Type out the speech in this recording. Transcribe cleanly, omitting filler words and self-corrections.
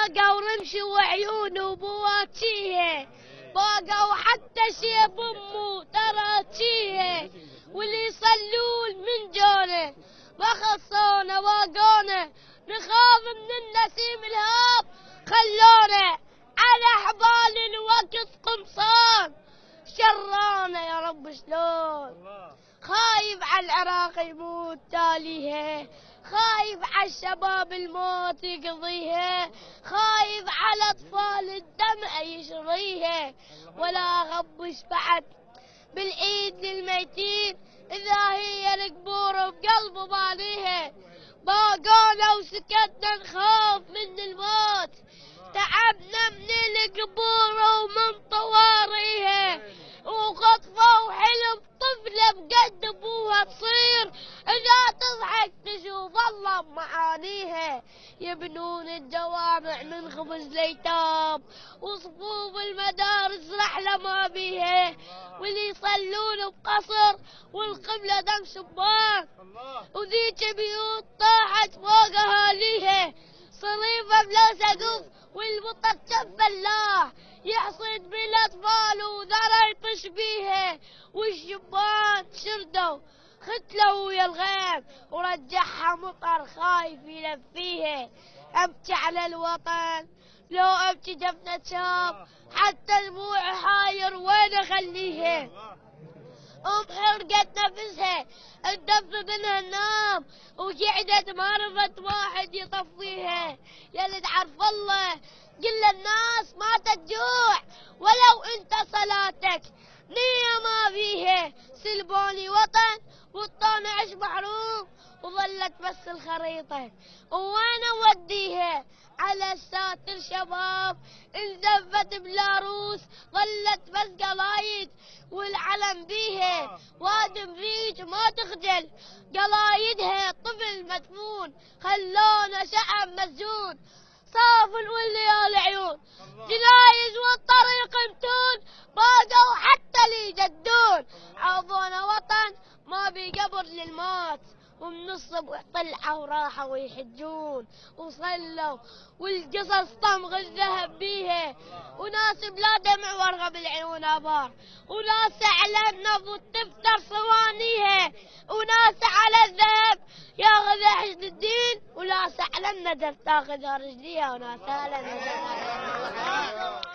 باقوا رمش وعيون وبواتيه، باقوا حتى شيب امه تراتيه، واللي يصلون من جونه ما خصونا واقونا، نخاف من النسيم الهاب خلونا، على حبال الوقت قمصان شرانا يا رب شلون. خايف على العراق يموت تاليها، خايف على الشباب الموت يقضيها، خايف على اطفال الدمع يشريها، ولا غبش بعد بالايد للميتين اذا هي القبور بقلب بانيها، باقونا وسكتنا نخاف من الموت، تعبنا من القبور ومن طواريها، وخطفوا حلم طفلة بقد ابوها تصير، اذا تضحك تشوف الله بمعانيها، يبنون الجوامع من خبز ليتام، وصفوف المدارس رحلة ما بيها، واللي يصلون بقصر والقبلة دم شبان، وذيك بيوت طاحت فوق اهاليها، صليبة بلا سقف والمطر جنب الله، يحصد بالاطفال وذرى يطش بيها، والشبان شردوا ختلوا ويا الغيم، ورجعها مطر خايف يلفيها، ابكي على الوطن لو ابكي جفنة شاب، حتى دموع حاير وين اخليها، حرقت نفسها الدف منها النام، وقعدت ما رفت واحد يطفيها، يا اللي تعرف الله قل الناس ما تجوع، ولو انت صلاتك نية ما فيها، سلبوني وطن والطن عش محروم، وظلت بس الخريطة وين اوديها، على الساتر شباب انزفت بلا روس، ظلت بس قلايد والعلم بيها، وادم ريج ما تخجل قلايدها، طفل مدفون خلونا شعب مسجون، صافن والليالي عيون، جنايز والطريق متون، باقوا حتى لي جدون، عوضونا وطن ما بي قبر للموت، ومن الصبح طلعوا وراحوا يحجون وصلوا، والقصص طمغ الذهب بيها، وناس بلا دمع ورقة بالعيون ابار، وناس على النفط تفتر صوانيها، وناس على الذهب ياخذ حشد الدين، وناس على الندر تاخذ رجليها، وناس على الندر